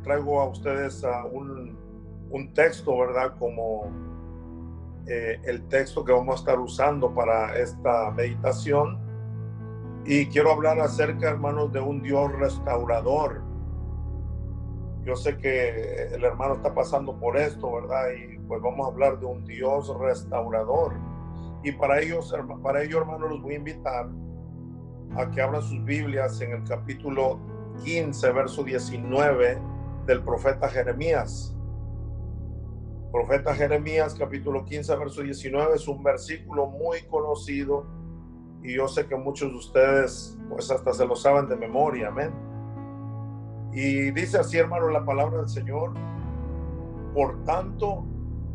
traigo a ustedes un texto, ¿verdad? Como el texto que vamos a estar usando para esta meditación. Y quiero hablar acerca, hermanos, de un Dios restaurador. Yo sé que el hermano está pasando por esto, ¿verdad? Y pues vamos a hablar de un Dios restaurador. Y para ello, hermanos, los voy a invitar a que abran sus Biblias en el capítulo 15, verso 19 del profeta Jeremías. Profeta Jeremías, capítulo 15, verso 19, es un versículo muy conocido y yo sé que muchos de ustedes pues hasta se lo saben de memoria, amén. Y dice así, hermano, la palabra del Señor: por tanto,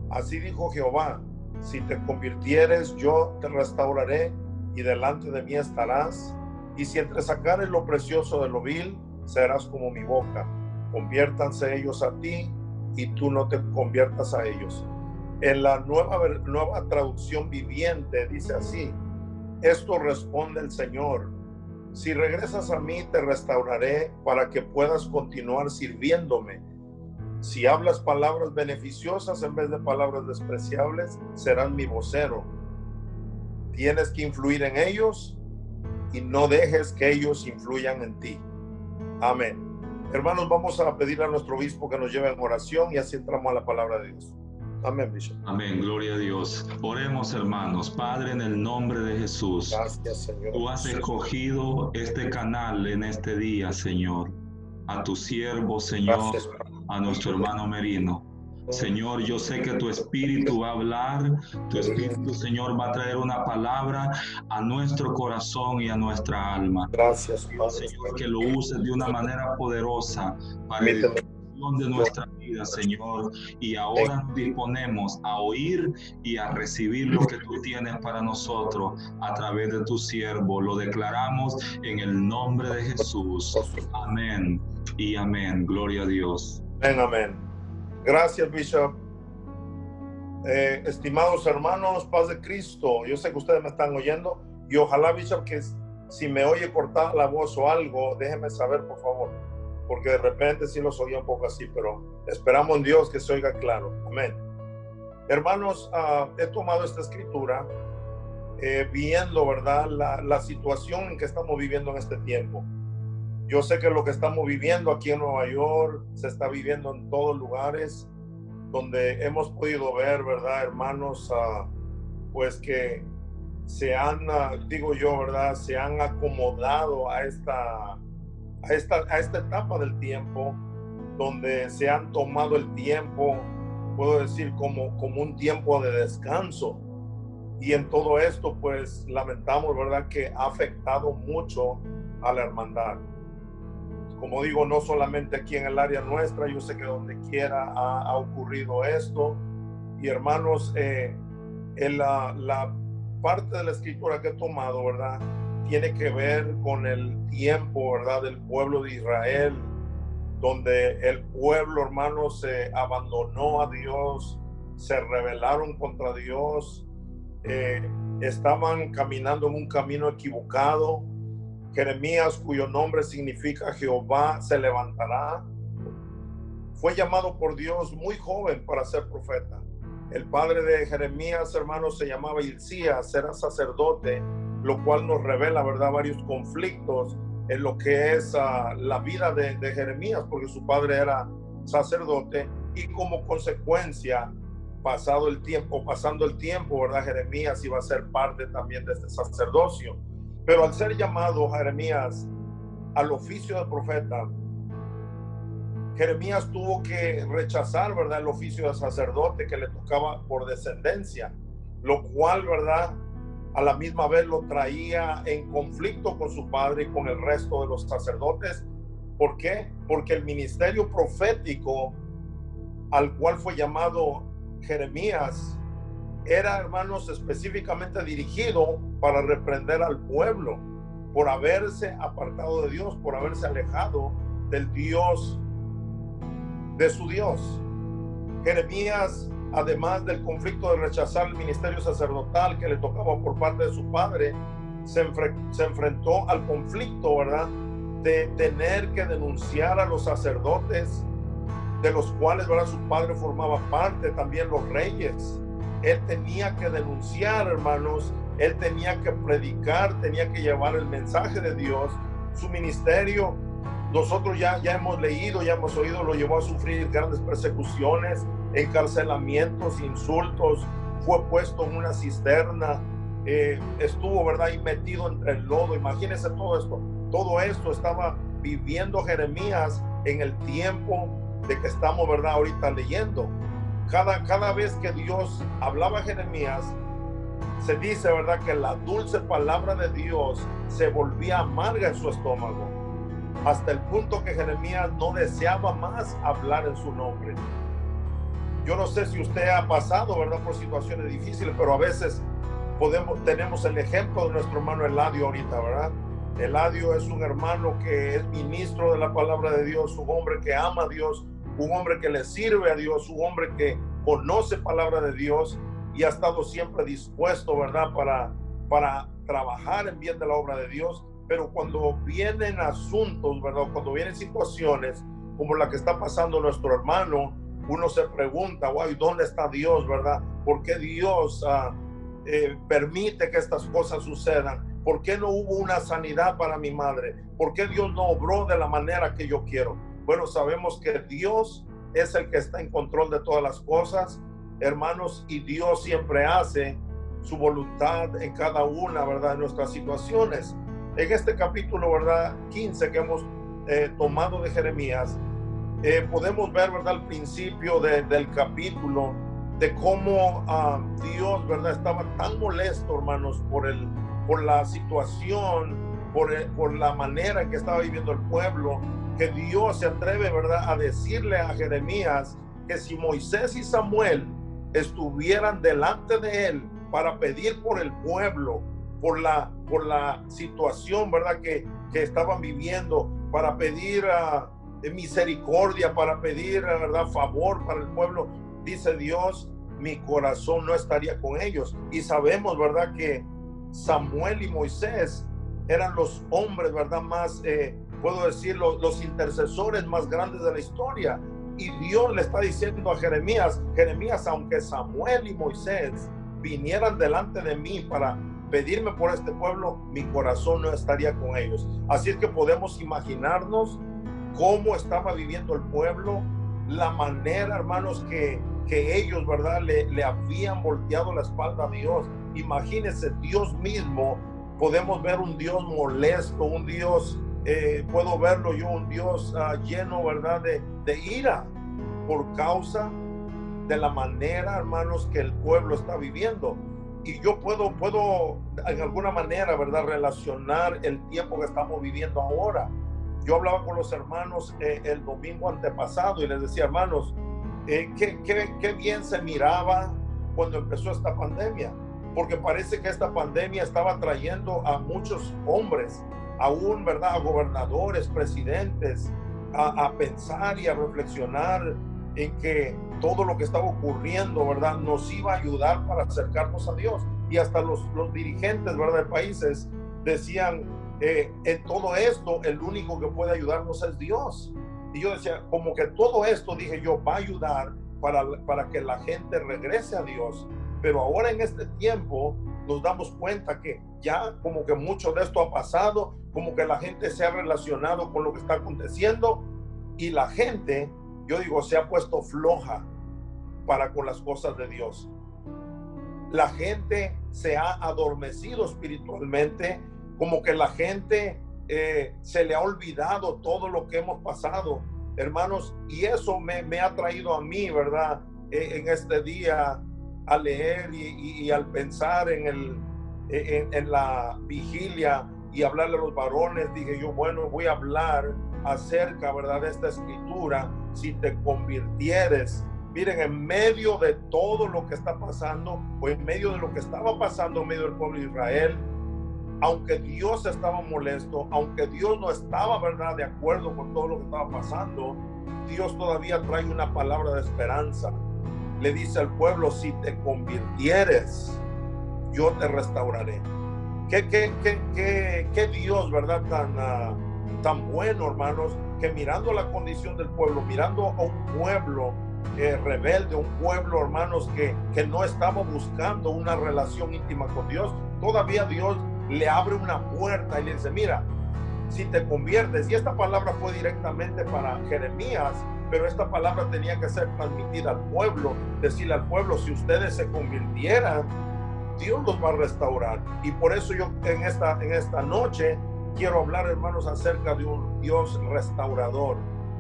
así dijo Jehová, si te convirtieres, yo te restauraré y delante de mí estarás, y si entresacares lo precioso de lo vil, serás como mi boca. Conviértanse ellos a ti y tú no te conviertas a ellos. En la nueva traducción viviente dice así: esto responde el Señor: si regresas a mí, te restauraré para que puedas continuar sirviéndome. Si hablas palabras beneficiosas en vez de palabras despreciables, serás mi vocero. Tienes que influir en ellos y no dejes que ellos influyan en ti. Amén. Hermanos, vamos a pedir a nuestro obispo que nos lleve en oración y así entramos a la palabra de Dios. Amén, Bishop. Amén, gloria a Dios. Oremos, hermanos. Padre, en el nombre de Jesús. Gracias, Señor. Tú has escogido este canal en este día, Señor. A tu siervo, Señor, Gracias, a nuestro hermano Merino. Señor, yo sé que tu Espíritu va a hablar, tu Espíritu, Señor, va a traer una palabra a nuestro corazón y a nuestra alma. Gracias, Padre. Señor, que lo uses de una manera poderosa para edificación de nuestra vida, Señor. Y ahora nos disponemos a oír y a recibir lo que tú tienes para nosotros a través de tu siervo. Lo declaramos en el nombre de Jesús. Amén y amén. Gloria a Dios. Amén, amén. Gracias, Bishop. Estimados hermanos, paz de Cristo. Yo sé que ustedes me están oyendo y ojalá, Bishop, que si me oye cortada la voz o algo, déjenme saber, por favor, porque de repente sí los oía un poco así, pero esperamos en Dios que se oiga claro. Amén. Hermanos, he tomado esta escritura viendo, ¿verdad?, la situación en que estamos viviendo en este tiempo. Yo sé que lo que estamos viviendo aquí en Nueva York se está viviendo en todos lugares donde hemos podido ver, ¿verdad, hermanos? Pues que se han, digo yo, ¿verdad?, se han acomodado a esta etapa del tiempo, donde se han tomado el tiempo, puedo decir, como un tiempo de descanso. Y en todo esto, pues lamentamos, ¿verdad?, que ha afectado mucho a la hermandad. Como digo, no solamente aquí en el área nuestra, yo sé que donde quiera ha ocurrido esto. Y hermanos, la parte de la escritura que he tomado, ¿verdad?, tiene que ver con el tiempo, ¿verdad?, del pueblo de Israel, donde el pueblo, hermanos, se abandonó a Dios, se rebelaron contra Dios, estaban caminando en un camino equivocado. Jeremías, cuyo nombre significa Jehová se levantará, fue llamado por Dios muy joven para ser profeta. El padre de Jeremías, hermanos, se llamaba Hilcías, era sacerdote, lo cual nos revela, ¿verdad?, varios conflictos en lo que es la vida de Jeremías, porque su padre era sacerdote y como consecuencia, pasando el tiempo, ¿verdad?, Jeremías iba a ser parte también de este sacerdocio. Pero al ser llamado Jeremías al oficio de profeta, Jeremías tuvo que rechazar, ¿verdad?, el oficio de sacerdote que le tocaba por descendencia, lo cual, ¿verdad?, a la misma vez lo traía en conflicto con su padre y con el resto de los sacerdotes. ¿Por qué? Porque el ministerio profético al cual fue llamado Jeremías era, hermanos, específicamente dirigido para reprender al pueblo por haberse apartado de Dios, por haberse alejado del Dios, de su Dios. Jeremías, además del conflicto de rechazar el ministerio sacerdotal que le tocaba por parte de su padre, se enfrentó al conflicto, ¿verdad?, de tener que denunciar a los sacerdotes de los cuales, ¿verdad?, su padre formaba parte, también los reyes. Él tenía que denunciar, hermanos, él tenía que predicar, tenía que llevar el mensaje de Dios. Su ministerio, nosotros ya hemos leído, ya hemos oído, lo llevó a sufrir grandes persecuciones, encarcelamientos, insultos, fue puesto en una cisterna, estuvo, ¿verdad?, ahí metido entre el lodo. Imagínense todo esto estaba viviendo Jeremías en el tiempo de que estamos, ¿verdad?, ahorita leyendo. Cada vez que Dios hablaba a Jeremías, se dice, ¿verdad?, que la dulce palabra de Dios se volvía amarga en su estómago, hasta el punto que Jeremías no deseaba más hablar en su nombre. Yo no sé si usted ha pasado, ¿verdad?, por situaciones difíciles, pero a veces tenemos el ejemplo de nuestro hermano Eladio ahorita, ¿verdad? Eladio es un hermano que es ministro de la palabra de Dios, un hombre que ama a Dios, un hombre que le sirve a Dios, un hombre que conoce palabra de Dios y ha estado siempre dispuesto, ¿verdad?, para trabajar en bien de la obra de Dios. Pero cuando vienen asuntos, ¿verdad?, cuando vienen situaciones como la que está pasando nuestro hermano, uno se pregunta, wow, ¿dónde está Dios, verdad? ¿Por qué Dios permite que estas cosas sucedan? ¿Por qué no hubo una sanidad para mi madre? ¿Por qué Dios no obró de la manera que yo quiero? Bueno, sabemos que Dios es el que está en control de todas las cosas, hermanos, y Dios siempre hace su voluntad en cada una, ¿verdad?, de nuestras situaciones. En este capítulo, ¿verdad?, 15 que hemos tomado de Jeremías, podemos ver, ¿verdad?, al principio del capítulo, de cómo Dios, ¿verdad?, estaba tan molesto, hermanos, por la situación, por la manera en que estaba viviendo el pueblo, que Dios se atreve, ¿verdad?, a decirle a Jeremías que si Moisés y Samuel estuvieran delante de él para pedir por el pueblo, por la situación, ¿verdad?, que estaban viviendo, para pedir misericordia, para pedir, ¿verdad?, favor para el pueblo, dice Dios, mi corazón no estaría con ellos. Y sabemos, ¿verdad?, que Samuel y Moisés eran los hombres, ¿verdad?, más, puedo decir, los intercesores más grandes de la historia. Y Dios le está diciendo a Jeremías, aunque Samuel y Moisés vinieran delante de mí para pedirme por este pueblo, mi corazón no estaría con ellos. Así es que podemos imaginarnos cómo estaba viviendo el pueblo, la manera, hermanos, que ellos, ¿verdad?, le habían volteado la espalda a Dios. Imagínense, Dios mismo, podemos ver un Dios molesto, un Dios, puedo verlo yo, un Dios lleno, ¿verdad?, de ira por causa de la manera, hermanos, que el pueblo está viviendo. Y yo puedo en alguna manera, ¿verdad?, relacionar el tiempo que estamos viviendo ahora. Yo hablaba con los hermanos el domingo antepasado y les decía, hermanos, qué bien se miraba cuando empezó esta pandemia, porque parece que esta pandemia estaba trayendo a muchos hombres, aún, ¿verdad?, a gobernadores, presidentes, a pensar y a reflexionar en que todo lo que estaba ocurriendo, ¿verdad?, nos iba a ayudar para acercarnos a Dios. Y hasta los dirigentes, ¿verdad?, de países decían, en todo esto, el único que puede ayudarnos es Dios. Y yo decía, como que todo esto, dije yo, va a ayudar para que la gente regrese a Dios. Pero ahora en este tiempo nos damos cuenta que ya como que mucho de esto ha pasado, como que la gente se ha relacionado con lo que está aconteciendo y la gente, yo digo, se ha puesto floja para con las cosas de Dios. La gente se ha adormecido espiritualmente, como que la gente se le ha olvidado todo lo que hemos pasado, hermanos, y eso me ha traído a mí, ¿verdad?, en este día a leer y al pensar en la vigilia y hablarle a los varones. Dije yo, bueno, voy a hablar acerca, ¿verdad?, de esta escritura, si te convirtieres. Miren, en medio de todo lo que está pasando, o en medio de lo que estaba pasando en medio del pueblo de Israel, aunque Dios estaba molesto, aunque Dios no estaba, ¿verdad?, de acuerdo con todo lo que estaba pasando, Dios todavía trae una palabra de esperanza. Le dice al pueblo, si te convirtieres, yo te restauraré. ¿Qué Dios, ¿verdad?, tan bueno, hermanos, que mirando la condición del pueblo, mirando a un pueblo rebelde, un pueblo, hermanos, que no estaba buscando una relación íntima con Dios, todavía Dios le abre una puerta y le dice, mira, si te conviertes, y esta palabra fue directamente para Jeremías, pero esta palabra tenía que ser transmitida al pueblo, decirle al pueblo, si ustedes se convirtieran, Dios los va a restaurar. Y por eso yo en esta noche quiero hablar, hermanos, acerca de un Dios restaurador,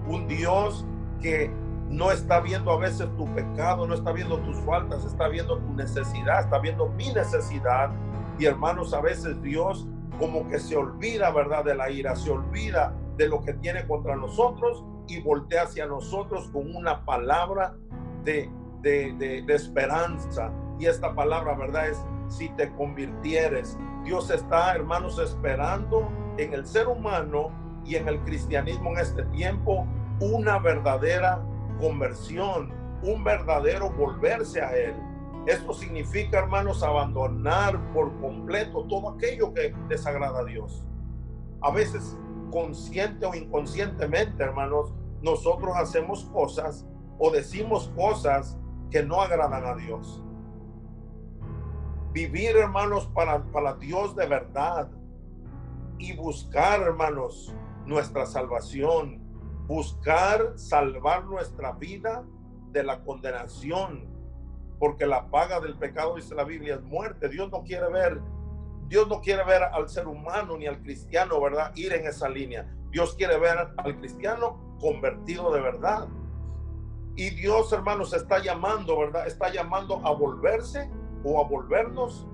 un Dios que no está viendo a veces tu pecado, no está viendo tus faltas, está viendo tu necesidad, está viendo mi necesidad. Y hermanos, a veces Dios como que se olvida, ¿verdad?, de la ira, se olvida de lo que tiene contra nosotros y voltea hacia nosotros con una palabra de esperanza. Y esta palabra, ¿verdad?, es si te convirtieres. Dios está, hermanos, esperando en el ser humano y en el cristianismo en este tiempo una verdadera conversión, un verdadero volverse a Él. Esto significa, hermanos, abandonar por completo todo aquello que desagrada a Dios. A veces, consciente o inconscientemente, hermanos, nosotros hacemos cosas o decimos cosas que no agradan a Dios. Vivir, hermanos, para Dios de verdad y buscar, hermanos, nuestra salvación, buscar salvar nuestra vida de la condenación, porque la paga del pecado, dice la Biblia, es muerte. Dios no quiere ver al ser humano ni al cristiano, ¿verdad?, ir en esa línea. Dios quiere ver al cristiano convertido de verdad. Y Dios, hermanos, está llamando, ¿verdad?, está llamando a volverse o a volvernos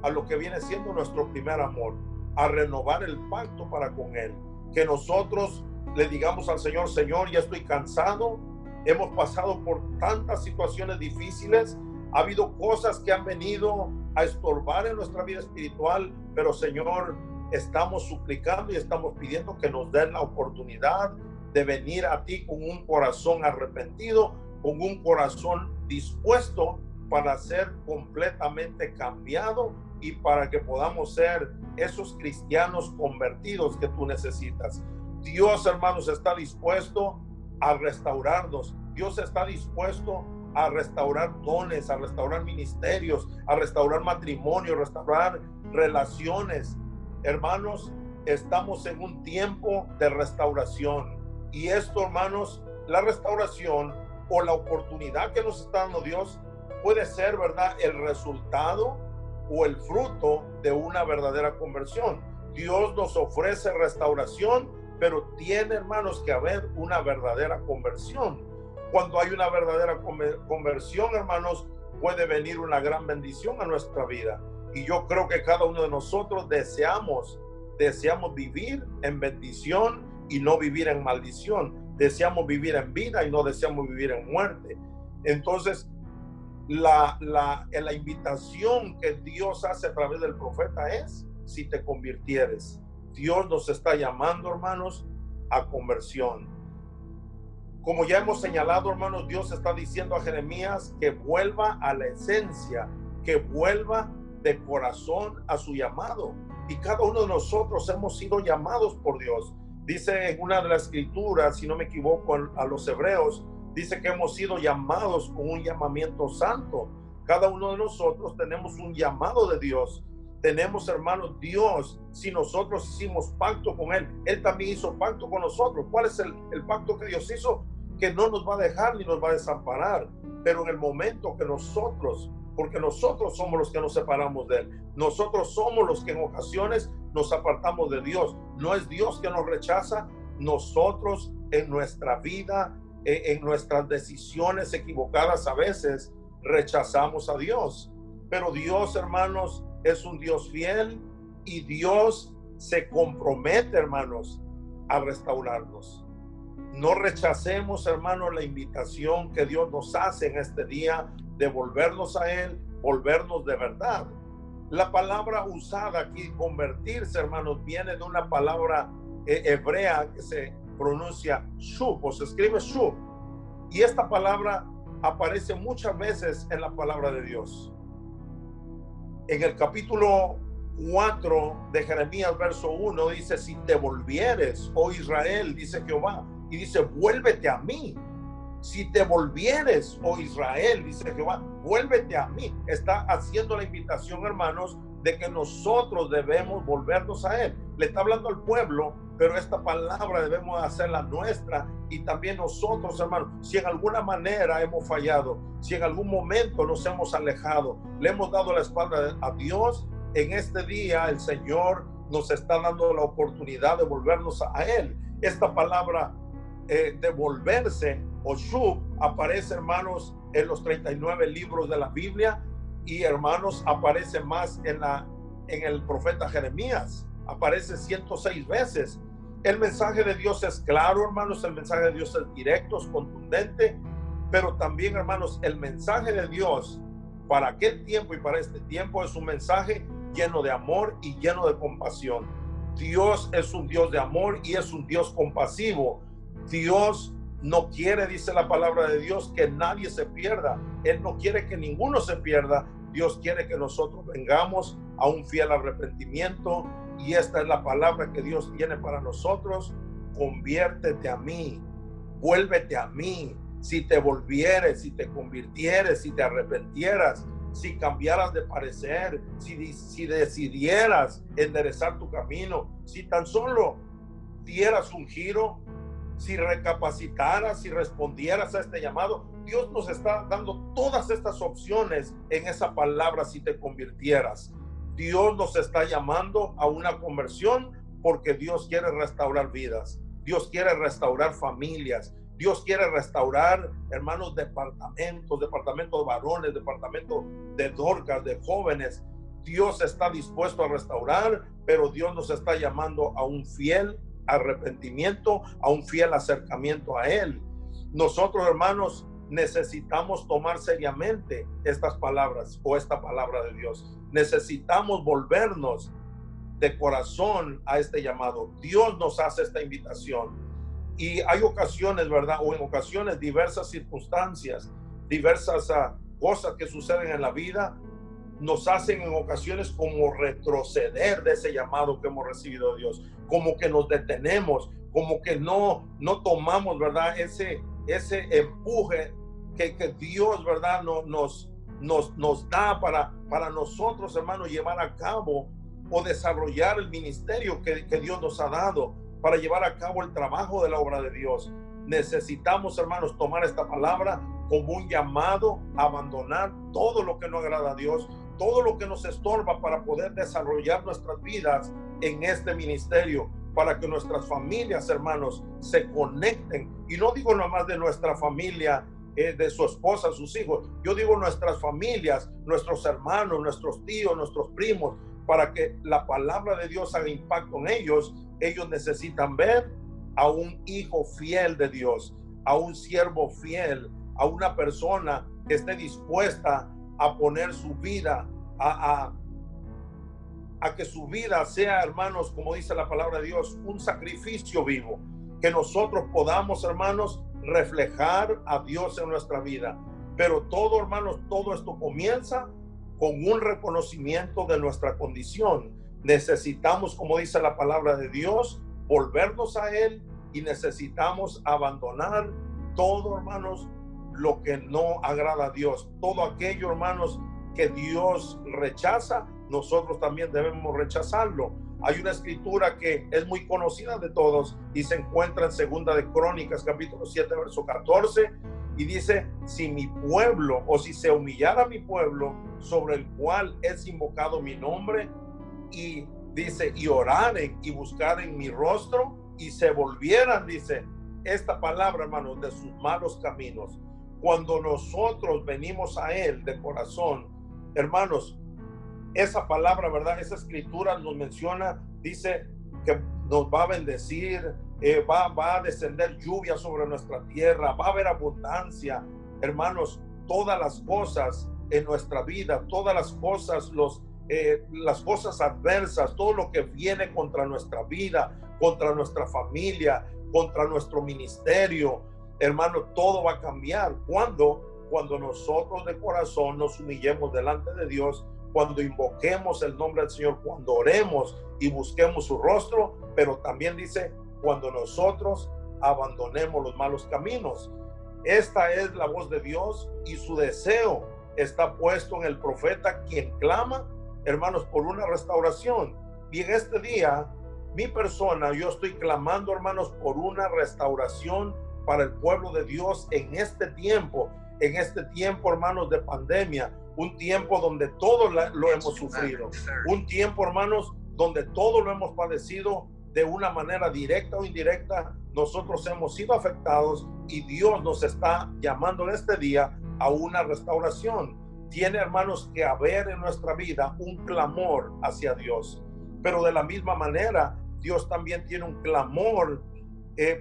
a lo que viene siendo nuestro primer amor, a renovar el pacto para con Él. Que nosotros le digamos al Señor, Señor, ya estoy cansado, hemos pasado por tantas situaciones difíciles, ha habido cosas que han venido a estorbar en nuestra vida espiritual, pero Señor, estamos suplicando y estamos pidiendo que nos den la oportunidad de venir a ti con un corazón arrepentido, con un corazón dispuesto para ser completamente cambiado y para que podamos ser esos cristianos convertidos que tú necesitas. Dios, hermanos, está dispuesto a restaurarnos. Dios está dispuesto a restaurar dones, a restaurar ministerios, a restaurar matrimonio, restaurar relaciones. Hermanos, estamos en un tiempo de restauración. Y esto, hermanos, la restauración o la oportunidad que nos está dando Dios puede ser, ¿verdad?, el resultado o el fruto de una verdadera conversión. Dios nos ofrece restauración, pero tiene, hermanos, que haber una verdadera conversión. Cuando hay una verdadera conversión, hermanos, puede venir una gran bendición a nuestra vida. Y yo creo que cada uno de nosotros deseamos vivir en bendición y no vivir en maldición. Deseamos vivir en vida y no deseamos vivir en muerte. Entonces, la invitación que Dios hace a través del profeta es, si te convirtieres. Dios nos está llamando, hermanos, a conversión. Como ya hemos señalado, hermanos, Dios está diciendo a Jeremías que vuelva a la esencia, que vuelva de corazón a su llamado. Y cada uno de nosotros hemos sido llamados por Dios. Dice en una de las escrituras, si no me equivoco, a los hebreos, dice que hemos sido llamados con un llamamiento santo. Cada uno de nosotros tenemos un llamado de Dios. Tenemos, hermanos, Dios, si nosotros hicimos pacto con Él, Él también hizo pacto con nosotros. ¿Cuál es el pacto que Dios hizo? Que no nos va a dejar ni nos va a desamparar. Pero en el momento que nosotros, porque nosotros somos los que nos separamos de Él, nosotros somos los que en ocasiones nos apartamos de Dios. No es Dios que nos rechaza, nosotros en nuestra vida, en nuestras decisiones equivocadas a veces rechazamos a Dios. Pero Dios, hermanos, es un Dios fiel y Dios se compromete, hermanos, a restaurarnos. No rechacemos, hermanos, la invitación que Dios nos hace en este día de volvernos a Él, volvernos de verdad. La palabra usada aquí, convertirse, hermanos, viene de una palabra hebrea que se pronuncia shub, o se escribe shub. Y esta palabra aparece muchas veces en la palabra de Dios. En el capítulo 4 de Jeremías, verso 1, dice: si te volvieres, oh Israel, dice Jehová, y dice: vuélvete a mí. Si te volvieres, oh Israel, dice Jehová, vuélvete a mí. Está haciendo la invitación, hermanos, de que nosotros debemos volvernos a Él. Le está hablando al pueblo, pero esta palabra debemos hacerla nuestra, y también nosotros, hermanos, si en alguna manera hemos fallado, si en algún momento nos hemos alejado, le hemos dado la espalda a Dios, en este día el Señor nos está dando la oportunidad de volvernos a Él. Esta palabra de volverse, o shub, aparece, hermanos, en los 39 libros de la Biblia, y, hermanos, aparece más en el profeta Jeremías, aparece 106 veces. El mensaje de Dios es claro, hermanos, el mensaje de Dios es directo, es contundente, pero también, hermanos, el mensaje de Dios para aquel tiempo y para este tiempo es un mensaje lleno de amor y lleno de compasión. Dios es un Dios de amor y es un Dios compasivo. Dios no quiere, dice la palabra de Dios, que nadie se pierda. Él no quiere que ninguno se pierda. Dios quiere que nosotros vengamos a un fiel arrepentimiento, y esta es la palabra que Dios tiene para nosotros: conviértete a mí, vuélvete a mí. Si te volvieres, si te convirtieres, si te arrepentieras, si cambiaras de parecer, si decidieras enderezar tu camino, si tan solo dieras un giro, si recapacitaras, si respondieras a este llamado. Dios nos está dando todas estas opciones en esa palabra: si te convirtieras. Dios nos está llamando a una conversión, porque Dios quiere restaurar vidas, Dios quiere restaurar familias, Dios quiere restaurar, hermanos, departamentos de varones, departamentos de dorcas, de jóvenes. Dios está dispuesto a restaurar, pero Dios nos está llamando a un fiel arrepentimiento, a un fiel acercamiento a Él. Nosotros, hermanos, necesitamos tomar seriamente estas palabras, o esta palabra de Dios. Necesitamos volvernos de corazón a este llamado. Dios nos hace esta invitación, y hay ocasiones, ¿verdad? O en ocasiones, diversas circunstancias, diversas cosas que suceden en la vida, nos hacen en ocasiones como retroceder de ese llamado que hemos recibido de Dios, como que nos detenemos, como que no tomamos, ¿verdad? Ese empuje que Dios, ¿verdad? Nos da para nosotros, hermanos, llevar a cabo o desarrollar el ministerio que Dios nos ha dado, para llevar a cabo el trabajo de la obra de Dios. Necesitamos, hermanos, tomar esta palabra como un llamado a abandonar todo lo que no agrada a Dios, todo lo que nos estorba, para poder desarrollar nuestras vidas en este ministerio, para que nuestras familias, hermanos, se conecten. Y no digo nomás de nuestra familia, de su esposa, sus hijos. Yo digo nuestras familias, nuestros hermanos, nuestros tíos, nuestros primos, para que la palabra de Dios haga impacto en ellos. Ellos necesitan ver a un hijo fiel de Dios, a un siervo fiel, a una persona que esté dispuesta a poner su vida, a que su vida sea, hermanos, como dice la palabra de Dios, un sacrificio vivo, que nosotros podamos, hermanos, reflejar a Dios en nuestra vida. Pero todo, hermanos, todo esto comienza con un reconocimiento de nuestra condición. Necesitamos, como dice la palabra de Dios, volvernos a Él, y necesitamos abandonar todo, hermanos, lo que no agrada a Dios. Todo aquello, hermanos, que Dios rechaza, nosotros también debemos rechazarlo. Hay una escritura que es muy conocida de todos y se encuentra en Segunda de Crónicas, capítulo 7, verso 14, y dice: si mi pueblo, o si se humillara mi pueblo, sobre el cual es invocado mi nombre, y dice, y oraren y buscaren mi rostro, y se volvieran, dice esta palabra, hermanos, de sus malos caminos. Cuando nosotros venimos a Él de corazón, hermanos, esa palabra, ¿verdad? Esa escritura nos menciona, dice que nos va a bendecir, va a descender lluvia sobre nuestra tierra, va a haber abundancia. Hermanos, todas las cosas en nuestra vida, todas las cosas, las cosas adversas, todo lo que viene contra nuestra vida, contra nuestra familia, contra nuestro ministerio, hermano, todo va a cambiar. Cuando nosotros de corazón nos humillemos delante de Dios, cuando invoquemos el nombre del Señor, cuando oremos y busquemos su rostro, pero también dice, cuando nosotros abandonemos los malos caminos. Esta es la voz de Dios y su deseo está puesto en el profeta, quien clama, hermanos, por una restauración. Y en este día, mi persona, yo estoy clamando, hermanos, por una restauración para el pueblo de Dios en este tiempo, hermanos, de pandemia, un tiempo donde todos lo hemos sufrido, un tiempo, hermanos, donde todos lo hemos padecido de una manera directa o indirecta. Nosotros hemos sido afectados y Dios nos está llamando en este día a una restauración. Tiene, hermanos, que haber en nuestra vida un clamor hacia Dios, pero de la misma manera Dios también tiene un clamor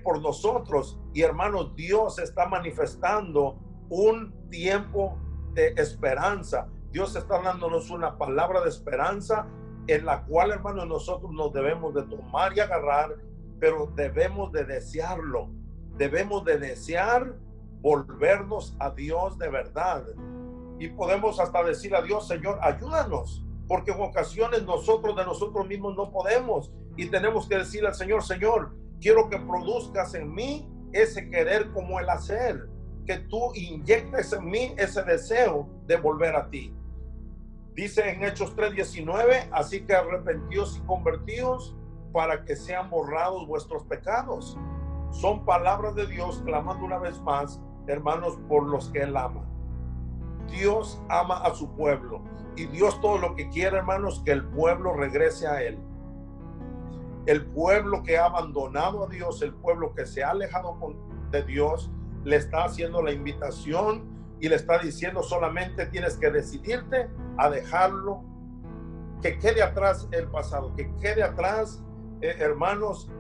por nosotros. Y hermanos, Dios está manifestando un tiempo de esperanza. Dios está dándonos una palabra de esperanza en la cual, hermanos, nosotros nos debemos de tomar y agarrar, pero debemos de desearlo. Debemos de desear volvernos a Dios de verdad. Y podemos hasta decir a Dios, Señor, ayúdanos, porque en ocasiones nosotros de nosotros mismos no podemos, y tenemos que decirle al Señor, Señor, quiero que produzcas en mí ese querer como el hacer, que tú inyectes en mí ese deseo de volver a ti. Dice en Hechos 3:19, así que arrepentíos y convertíos para que sean borrados vuestros pecados. Son palabras de Dios clamando una vez más, hermanos, por los que Él ama. Dios ama a su pueblo y Dios todo lo que quiere, hermanos, que el pueblo regrese a Él. El pueblo que ha abandonado a Dios, el pueblo que se ha alejado de Dios, le está haciendo la invitación y le está diciendo, solamente tienes que decidirte a dejarlo, que quede atrás el pasado, que quede atrás, hermanos,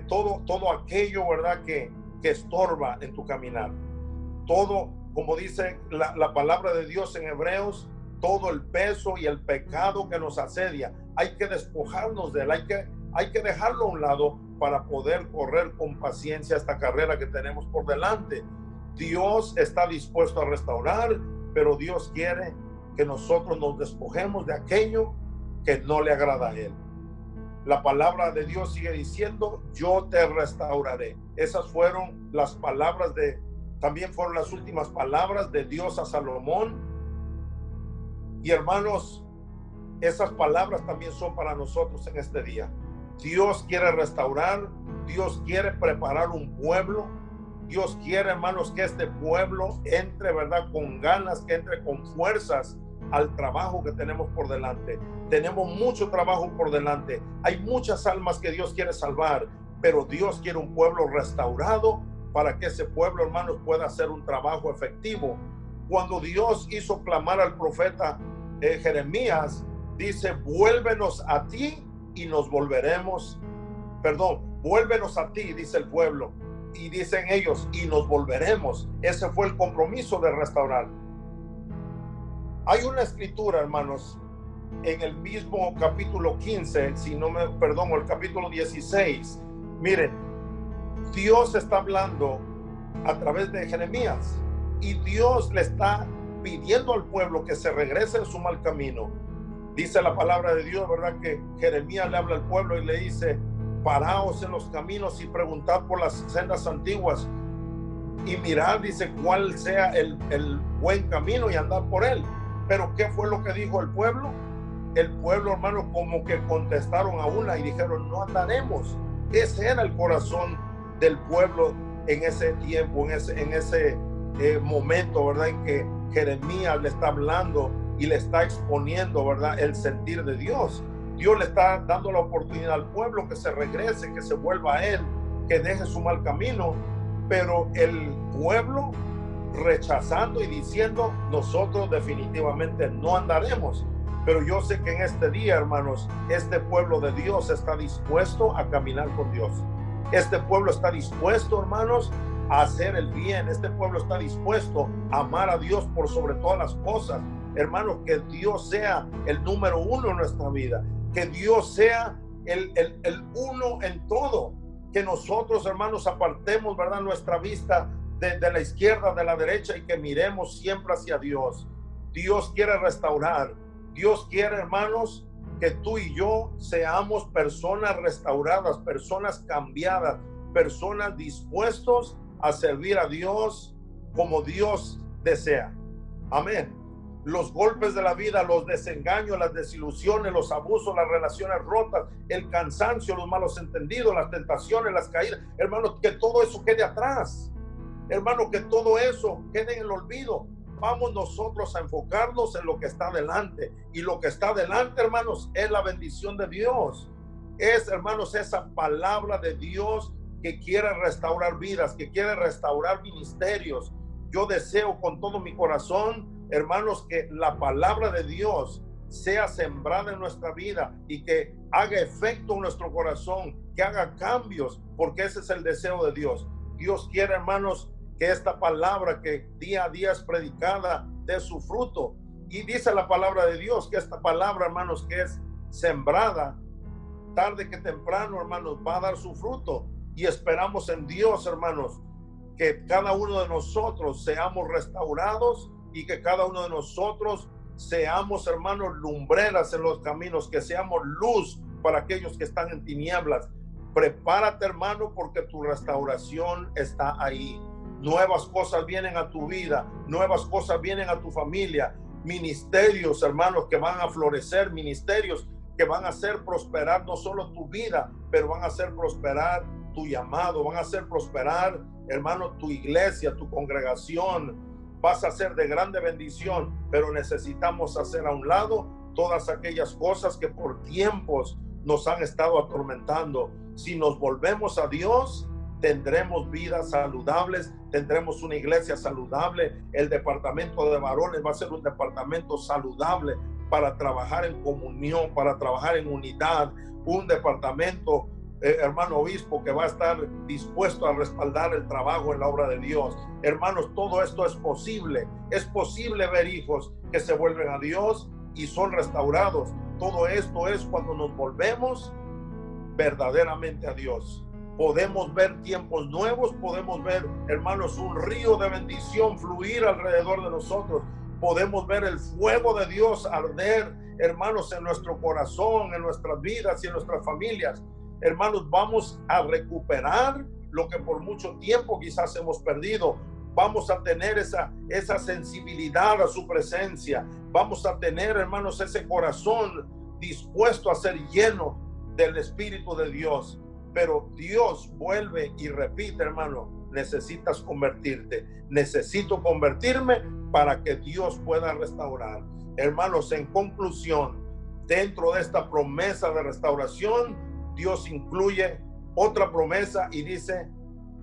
todo aquello, ¿verdad?, que estorba en tu caminar. Todo, como dice la palabra de Dios en Hebreos, todo el peso y el pecado que nos asedia, hay que despojarnos de él, hay que dejarlo a un lado para poder correr con paciencia esta carrera que tenemos por delante. Dios está dispuesto a restaurar, pero Dios quiere que nosotros nos despojemos de aquello que no le agrada a Él. La palabra de Dios sigue diciendo, yo te restauraré. Esas fueron las palabras también fueron las últimas palabras de Dios a Salomón. Y hermanos, esas palabras también son para nosotros en este día. Dios quiere restaurar, Dios quiere preparar un pueblo, Dios quiere, hermanos, que este pueblo entre, ¿verdad?, con ganas, que entre con fuerzas al trabajo que tenemos por delante. Tenemos mucho trabajo por delante, hay muchas almas que Dios quiere salvar, pero Dios quiere un pueblo restaurado para que ese pueblo, hermanos, pueda hacer un trabajo efectivo. Cuando Dios hizo clamar al profeta Jeremías, dice, vuélvenos a ti y nos volveremos, vuélvenos a ti, dice el pueblo, y dicen ellos, y nos volveremos. Ese fue el compromiso de restaurar. Hay una escritura, hermanos, en el mismo capítulo 15, el capítulo 16. Miren, Dios está hablando a través de Jeremías y Dios le está pidiendo al pueblo que se regrese en su mal camino. Dice la palabra de Dios, ¿verdad?, que Jeremías le habla al pueblo y le dice, paraos en los caminos y preguntad por las sendas antiguas y mirad, dice, cuál sea el buen camino y andad por él. Pero ¿qué fue lo que dijo el pueblo? El pueblo, hermano, como que contestaron a una y dijeron, no andaremos. Ese era el corazón del pueblo en ese tiempo, en ese momento, ¿verdad?, en que Jeremías le está hablando y le está exponiendo, ¿verdad?, el sentir de Dios. Dios le está dando la oportunidad al pueblo que se regrese, que se vuelva a Él, que deje su mal camino, pero el pueblo rechazando y diciendo, nosotros definitivamente no andaremos. Pero yo sé que en este día, hermanos, este pueblo de Dios está dispuesto a caminar con Dios. Este pueblo está dispuesto, hermanos, a hacer el bien. Este pueblo está dispuesto a amar a Dios por sobre todas las cosas. Hermanos, que Dios sea el número uno en nuestra vida, que Dios sea el uno en todo, que nosotros, hermanos, apartemos, ¿verdad?, nuestra vista de la izquierda, de la derecha, y que miremos siempre hacia Dios. Dios quiere restaurar, Dios quiere, hermanos, que tú y yo seamos personas restauradas, personas cambiadas, personas dispuestos a servir a Dios como Dios desea. Amén. Los golpes de la vida, los desengaños, las desilusiones, los abusos, las relaciones rotas, el cansancio, los malos entendidos, las tentaciones, las caídas, hermanos, que todo eso quede atrás. Hermano, que todo eso quede en el olvido. Vamos nosotros a enfocarnos en lo que está delante. Y lo que está delante, hermanos, es la bendición de Dios. Es, hermanos, esa palabra de Dios que quiere restaurar vidas, que quiere restaurar ministerios. Yo deseo con todo mi corazón, hermanos, que la palabra de Dios sea sembrada en nuestra vida y que haga efecto en nuestro corazón, que haga cambios, porque ese es el deseo de Dios. Dios quiere, hermanos, que esta palabra que día a día es predicada dé su fruto. Y dice la palabra de Dios que esta palabra, hermanos, que es sembrada, tarde que temprano, hermanos, va a dar su fruto. Y esperamos en Dios, hermanos, que cada uno de nosotros seamos restaurados y que cada uno de nosotros seamos, hermanos, lumbreras en los caminos, que seamos luz para aquellos que están en tinieblas. Prepárate, hermano, porque tu restauración está ahí. Nuevas cosas vienen a tu vida, nuevas cosas vienen a tu familia, ministerios, hermanos, que van a florecer, ministerios que van a hacer prosperar no solo tu vida, pero van a hacer prosperar tu llamado, van a hacer prosperar, hermano, tu iglesia, tu congregación. Vas a ser de grande bendición, pero necesitamos hacer a un lado todas aquellas cosas que por tiempos nos han estado atormentando. Si nos volvemos a Dios, tendremos vidas saludables, tendremos una iglesia saludable. El departamento de varones va a ser un departamento saludable para trabajar en comunión, para trabajar en unidad. Un departamento, hermano obispo, que va a estar dispuesto a respaldar el trabajo en la obra de Dios. Hermanos, todo esto es posible. Es posible ver hijos que se vuelven a Dios y son restaurados. Todo esto es cuando nos volvemos verdaderamente a Dios. Podemos ver tiempos nuevos, podemos ver, hermanos, un río de bendición fluir alrededor de nosotros. Podemos ver el fuego de Dios arder, hermanos, en nuestro corazón, en nuestras vidas y en nuestras familias. Hermanos, vamos a recuperar lo que por mucho tiempo quizás hemos perdido. Vamos a tener esa sensibilidad a su presencia. Vamos a tener, hermanos, ese corazón dispuesto a ser lleno del Espíritu de Dios. Pero Dios vuelve y repite, hermano, necesitas convertirte. Necesito convertirme para que Dios pueda restaurar. Hermanos, en conclusión, dentro de esta promesa de restauración, Dios incluye otra promesa y dice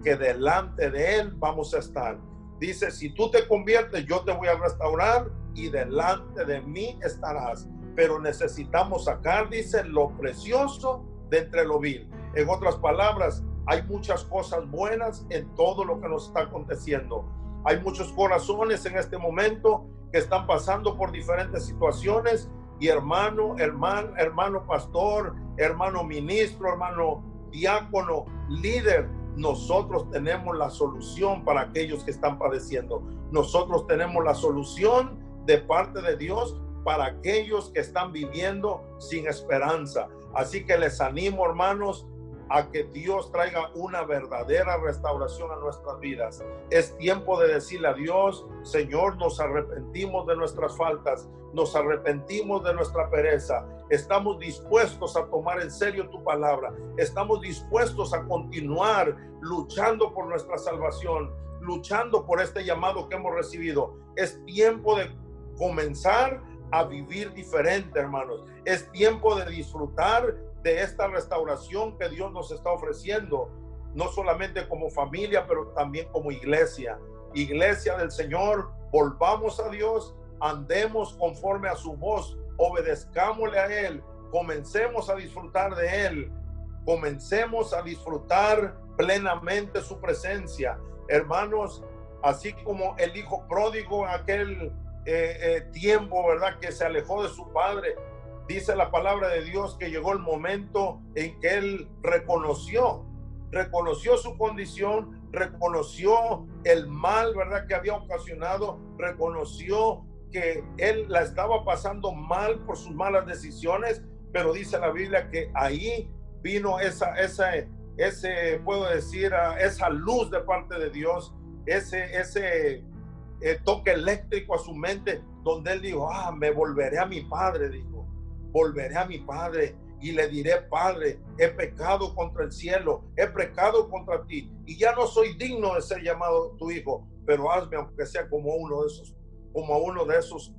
que delante de Él vamos a estar. Dice, si tú te conviertes, yo te voy a restaurar y delante de mí estarás. Pero necesitamos sacar, dice, lo precioso de entre lo vil. En otras palabras, hay muchas cosas buenas en todo lo que nos está aconteciendo. Hay muchos corazones en este momento que están pasando por diferentes situaciones y hermano pastor, hermano ministro, hermano diácono, líder, nosotros tenemos la solución para aquellos que están padeciendo. Nosotros tenemos la solución de parte de Dios para aquellos que están viviendo sin esperanza. Así que les animo, hermanos, a que Dios traiga una verdadera restauración a nuestras vidas. Es tiempo de decirle a Dios, Señor, nos arrepentimos de nuestras faltas, nos arrepentimos de nuestra pereza, estamos dispuestos a tomar en serio tu palabra, estamos dispuestos a continuar luchando por nuestra salvación, luchando por este llamado que hemos recibido. Es tiempo de comenzar a vivir diferente, hermanos. Es tiempo de disfrutar de esta restauración que Dios nos está ofreciendo, no solamente como familia, pero también como iglesia del Señor. Volvamos a Dios, andemos conforme a su voz, obedezcámosle a Él, comencemos a disfrutar de Él, comencemos a disfrutar plenamente su presencia. Hermanos, así como el hijo pródigo en aquel tiempo, ¿verdad?, que se alejó de su padre, dice la palabra de Dios que llegó el momento en que él reconoció su condición, reconoció el mal, ¿verdad?, que había ocasionado, reconoció porque él la estaba pasando mal por sus malas decisiones, pero dice la Biblia que ahí vino puedo decir, esa luz de parte de Dios, ese toque eléctrico a su mente, donde él dijo, me volveré a mi padre, dijo, volveré a mi padre y le diré, Padre, he pecado contra el cielo, he pecado contra ti, y ya no soy digno de ser llamado tu hijo, pero hazme aunque sea como uno de esos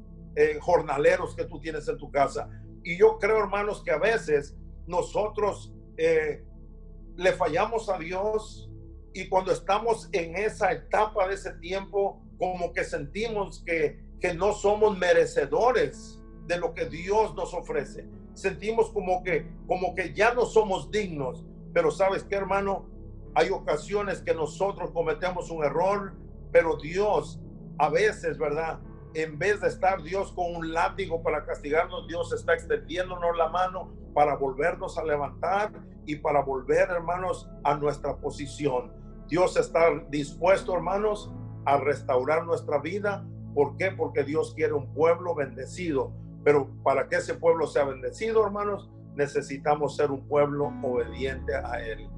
jornaleros que tú tienes en tu casa. Y yo creo, hermanos, que a veces nosotros le fallamos a Dios, y cuando estamos en esa etapa de ese tiempo, como que sentimos que no somos merecedores de lo que Dios nos ofrece. Sentimos como que ya no somos dignos. Pero ¿sabes qué, hermano? Hay ocasiones que nosotros cometemos un error, pero Dios a veces, ¿verdad? En vez de estar Dios con un látigo para castigarnos, Dios está extendiéndonos la mano para volvernos a levantar y para volver, hermanos, a nuestra posición. Dios está dispuesto, hermanos, a restaurar nuestra vida. ¿Por qué? Porque Dios quiere un pueblo bendecido. Pero para que ese pueblo sea bendecido, hermanos, necesitamos ser un pueblo obediente a Él.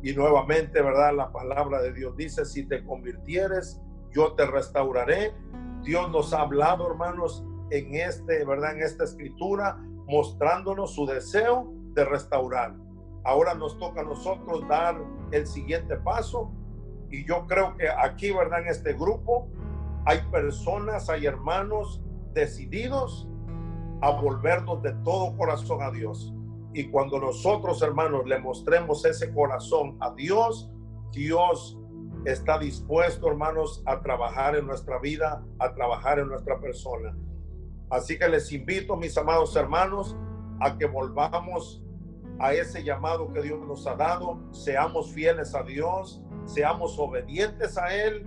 Y nuevamente, ¿verdad? La palabra de Dios dice, si te convirtieres, yo te restauraré. Dios nos ha hablado, hermanos, ¿verdad? En esta escritura, mostrándonos su deseo de restaurar. Ahora nos toca a nosotros dar el siguiente paso. Y yo creo que aquí, ¿verdad? En este grupo hay personas, hay hermanos decididos a volvernos de todo corazón a Dios. Y cuando nosotros, hermanos, le mostremos ese corazón a Dios, Dios está dispuesto, hermanos, a trabajar en nuestra vida, a trabajar en nuestra persona. Así que les invito, mis amados hermanos, a que volvamos a ese llamado que Dios nos ha dado, seamos fieles a Dios, seamos obedientes a Él,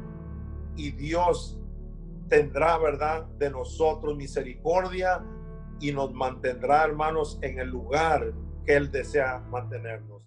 y Dios tendrá, ¿verdad?, de nosotros misericordia y nos mantendrá, hermanos, en el lugar que Él desea mantenernos.